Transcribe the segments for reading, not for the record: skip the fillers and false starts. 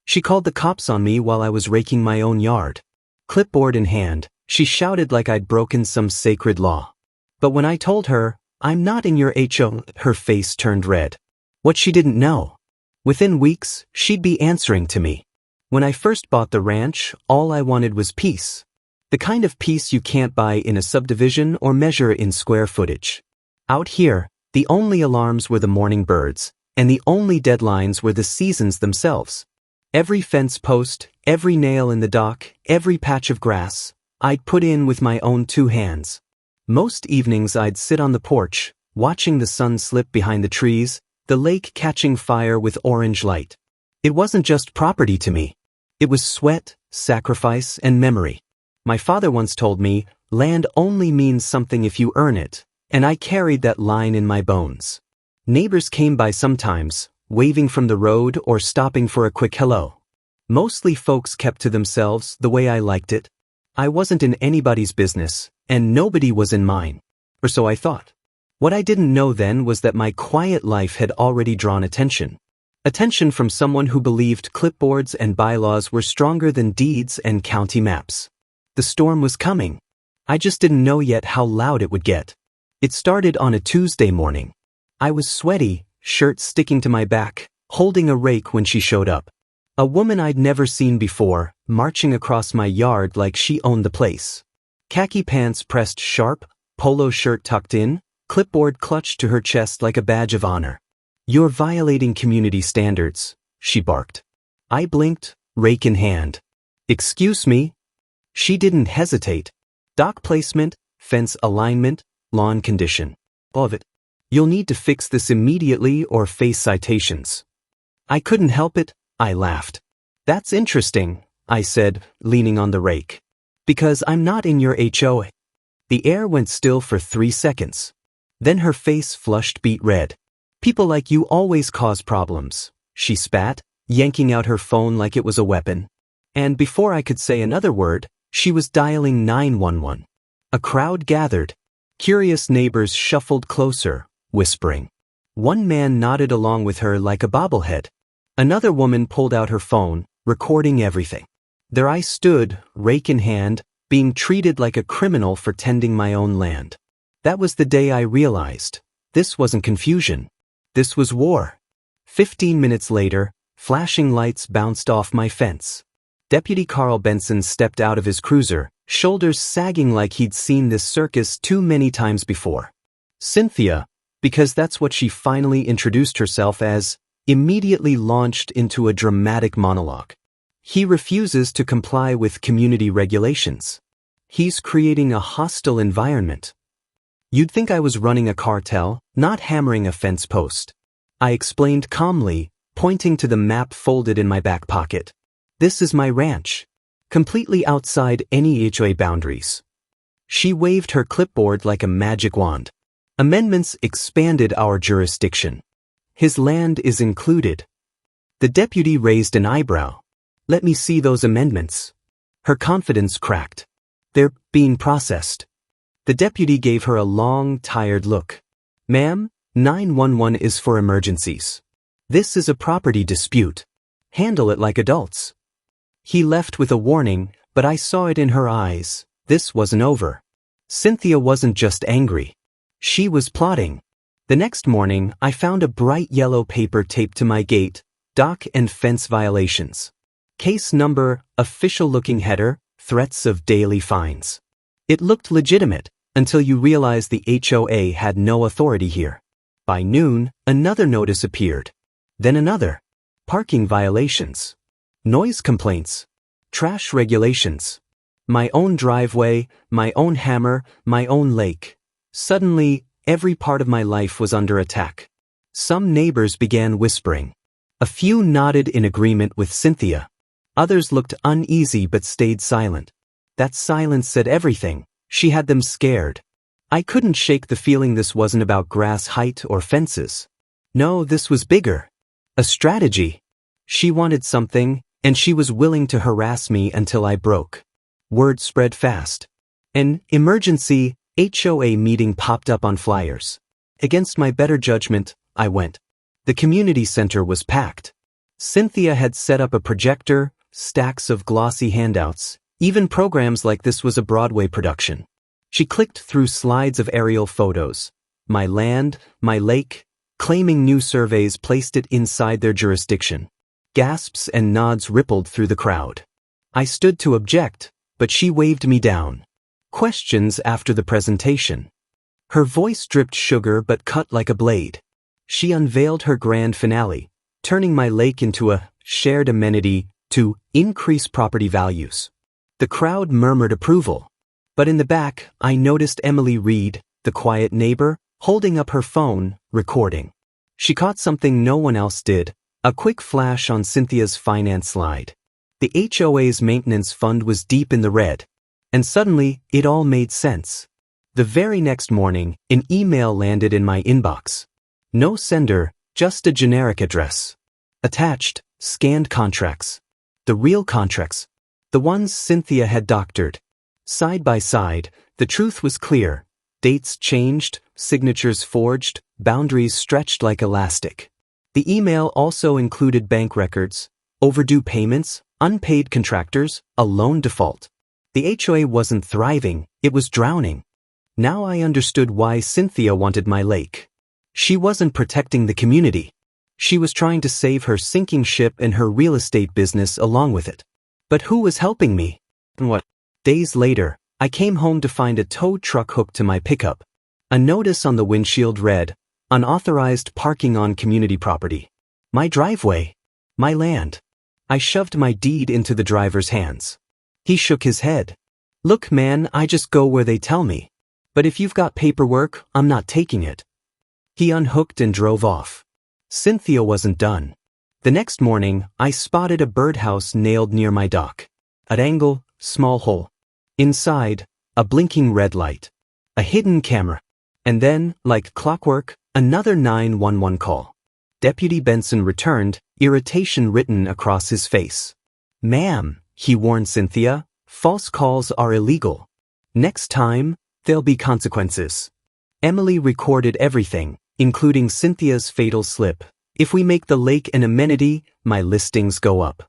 She called the cops on me while I was raking my own yard. Clipboard in hand, she shouted like I'd broken some sacred law. But when I told her, "I'm not in your HOA," her face turned red. What she didn't know. Within weeks, she'd be answering to me. When I first bought the ranch, all I wanted was peace. The kind of peace you can't buy in a subdivision or measure in square footage. Out here, the only alarms were the morning birds, and the only deadlines were the seasons themselves. Every fence post, every nail in the dock, every patch of grass, I'd put in with my own 2 hands. Most evenings I'd sit on the porch, watching the sun slip behind the trees, the lake catching fire with orange light. It wasn't just property to me. It was sweat, sacrifice, and memory. My father once told me, land only means something if you earn it, and I carried that line in my bones. Neighbors came by sometimes, waving from the road or stopping for a quick hello. Mostly folks kept to themselves the way I liked it. I wasn't in anybody's business, and nobody was in mine. Or so I thought. What I didn't know then was that my quiet life had already drawn attention. Attention from someone who believed clipboards and bylaws were stronger than deeds and county maps. The storm was coming. I just didn't know yet how loud it would get. It started on a Tuesday morning. I was sweaty, shirt sticking to my back, holding a rake when she showed up. A woman I'd never seen before, marching across my yard like she owned the place. Khaki pants pressed sharp, polo shirt tucked in, clipboard clutched to her chest like a badge of honor. "You're violating community standards," she barked. I blinked, rake in hand. "Excuse me?" She didn't hesitate. "Dock placement, fence alignment, lawn condition. All of it. You'll need to fix this immediately or face citations." I couldn't help it, I laughed. "That's interesting," I said, leaning on the rake. "Because I'm not in your HOA." The air went still for 3 seconds. Then her face flushed beet red. "People like you always cause problems," she spat, yanking out her phone like it was a weapon. And before I could say another word, she was dialing 911. A crowd gathered. Curious neighbors shuffled closer, whispering. One man nodded along with her like a bobblehead. Another woman pulled out her phone, recording everything. There I stood, rake in hand, being treated like a criminal for tending my own land. That was the day I realized, this wasn't confusion. This was war. 15 minutes later, flashing lights bounced off my fence. Deputy Carl Benson stepped out of his cruiser, shoulders sagging like he'd seen this circus too many times before. Cynthia, because that's what she finally introduced herself as, immediately launched into a dramatic monologue. He refuses to comply with community regulations. He's creating a hostile environment. You'd think I was running a cartel, not hammering a fence post. I explained calmly, pointing to the map folded in my back pocket. This is my ranch, completely outside any HOA boundaries. She waved her clipboard like a magic wand. Amendments expanded our jurisdiction. His land is included. The deputy raised an eyebrow. "Let me see those amendments." Her confidence cracked. "They're being processed." The deputy gave her a long, tired look. "Ma'am, 911 is for emergencies. This is a property dispute. Handle it like adults." He left with a warning, but I saw it in her eyes. This wasn't over. Cynthia wasn't just angry. She was plotting. The next morning, I found a bright yellow paper taped to my gate, dock and fence violations. Case number, official-looking header, threats of daily fines. It looked legitimate, until you realized the HOA had no authority here. By noon, another notice appeared. Then another. Parking violations. Noise complaints. Trash regulations. My own driveway, my own hammer, my own lake. Suddenly, every part of my life was under attack. Some neighbors began whispering. A few nodded in agreement with Cynthia. Others looked uneasy but stayed silent. That silence said everything. She had them scared. I couldn't shake the feeling this wasn't about grass height or fences. No, this was bigger. A strategy. She wanted something, and she was willing to harass me until I broke. Word spread fast. An emergency HOA meeting popped up on flyers. Against my better judgment, I went. The community center was packed. Cynthia had set up a projector, stacks of glossy handouts. Even programs like this was a Broadway production. She clicked through slides of aerial photos. My land, my lake, claiming new surveys placed it inside their jurisdiction. Gasps and nods rippled through the crowd. I stood to object, but she waved me down. Questions after the presentation. Her voice dripped sugar but cut like a blade. She unveiled her grand finale, turning my lake into a shared amenity to increase property values. The crowd murmured approval. But in the back, I noticed Emily Reed, the quiet neighbor, holding up her phone, recording. She caught something no one else did, a quick flash on Cynthia's finance slide. The HOA's maintenance fund was deep in the red. And suddenly, it all made sense. The very next morning, an email landed in my inbox. No sender, just a generic address. Attached, scanned contracts. The real contracts. The ones Cynthia had doctored. Side by side, the truth was clear. Dates changed, signatures forged, boundaries stretched like elastic. The email also included bank records, overdue payments, unpaid contractors, a loan default. The HOA wasn't thriving, it was drowning. Now I understood why Cynthia wanted my lake. She wasn't protecting the community. She was trying to save her sinking ship and her real estate business along with it. But who was helping me? And what? Days later, I came home to find a tow truck hooked to my pickup. A notice on the windshield read, "Unauthorized parking on community property." My driveway. My land. I shoved my deed into the driver's hands. He shook his head. "Look, man, I just go where they tell me. But if you've got paperwork, I'm not taking it." He unhooked and drove off. Cynthia wasn't done. The next morning, I spotted a birdhouse nailed near my dock. At angle, small hole. Inside, a blinking red light. A hidden camera. And then, like clockwork, another 911 call. Deputy Benson returned, irritation written across his face. "Ma'am," he warned Cynthia, "false calls are illegal. Next time, there'll be consequences." Emily recorded everything, including Cynthia's fatal slip. "If we make the lake an amenity, my listings go up."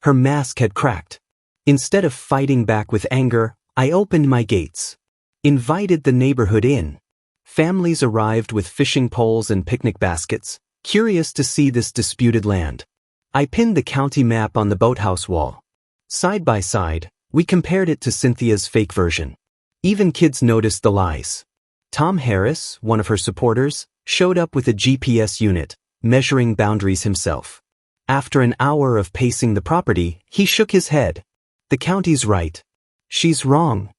Her mask had cracked. Instead of fighting back with anger, I opened my gates. Invited the neighborhood in. Families arrived with fishing poles and picnic baskets, curious to see this disputed land. I pinned the county map on the boathouse wall. Side by side, we compared it to Cynthia's fake version. Even kids noticed the lies. Tom Harris, one of her supporters, showed up with a GPS unit, measuring boundaries himself. After an hour of pacing the property, he shook his head. "The county's right. She's wrong."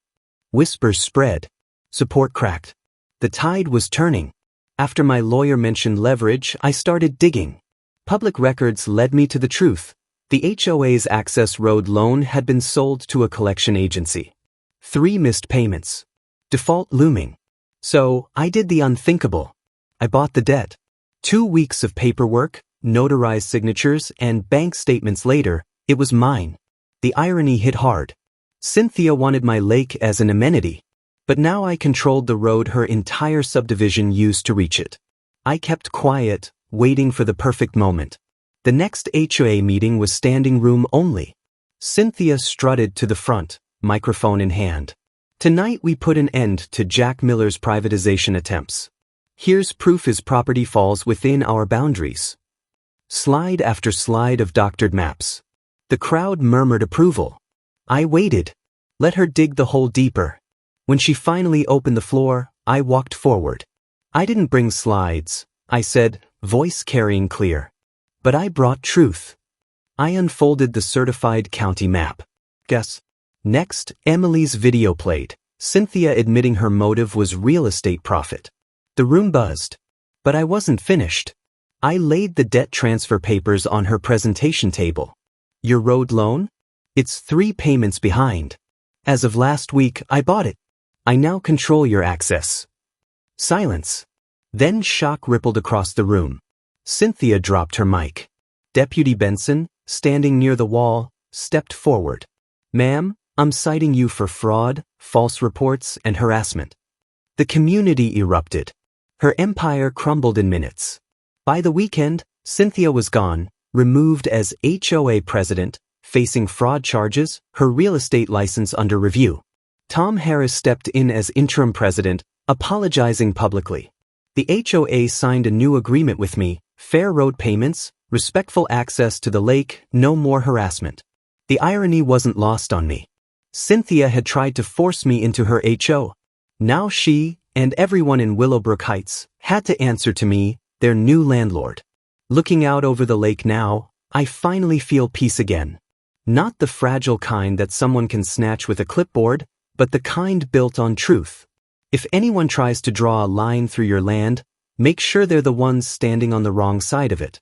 Whispers spread. Support cracked. The tide was turning. After my lawyer mentioned leverage, I started digging. Public records led me to the truth. The HOA's access road loan had been sold to a collection agency. 3 missed payments. Default looming. So, I did the unthinkable. I bought the debt. 2 weeks of paperwork, notarized signatures, and bank statements later, it was mine. The irony hit hard. Cynthia wanted my lake as an amenity. But now I controlled the road her entire subdivision used to reach it. I kept quiet, waiting for the perfect moment. The next HOA meeting was standing room only. Cynthia strutted to the front, microphone in hand. "Tonight we put an end to Jack Miller's privatization attempts. Here's proof his property falls within our boundaries." Slide after slide of doctored maps. The crowd murmured approval. I waited. Let her dig the hole deeper. When she finally opened the floor, I walked forward. I didn't bring slides, I said, voice carrying clear. But I brought truth. I unfolded the certified county map. Guess. Next, Emily's video played, Cynthia admitting her motive was real estate profit. The room buzzed. But I wasn't finished. I laid the debt transfer papers on her presentation table. "Your road loan? It's 3 payments behind. As of last week, I bought it. I now control your access." Silence. Then shock rippled across the room. Cynthia dropped her mic. Deputy Benson, standing near the wall, stepped forward. "Ma'am, I'm citing you for fraud, false reports, and harassment." The community erupted. Her empire crumbled in minutes. By the weekend, Cynthia was gone, removed as HOA president, facing fraud charges, her real estate license under review. Tom Harris stepped in as interim president, apologizing publicly. The HOA signed a new agreement with me, fair road payments, respectful access to the lake, no more harassment. The irony wasn't lost on me. Cynthia had tried to force me into her HO. Now she, and everyone in Willowbrook Heights, had to answer to me, their new landlord. Looking out over the lake now, I finally feel peace again. Not the fragile kind that someone can snatch with a clipboard, but the kind built on truth. If anyone tries to draw a line through your land, make sure they're the ones standing on the wrong side of it.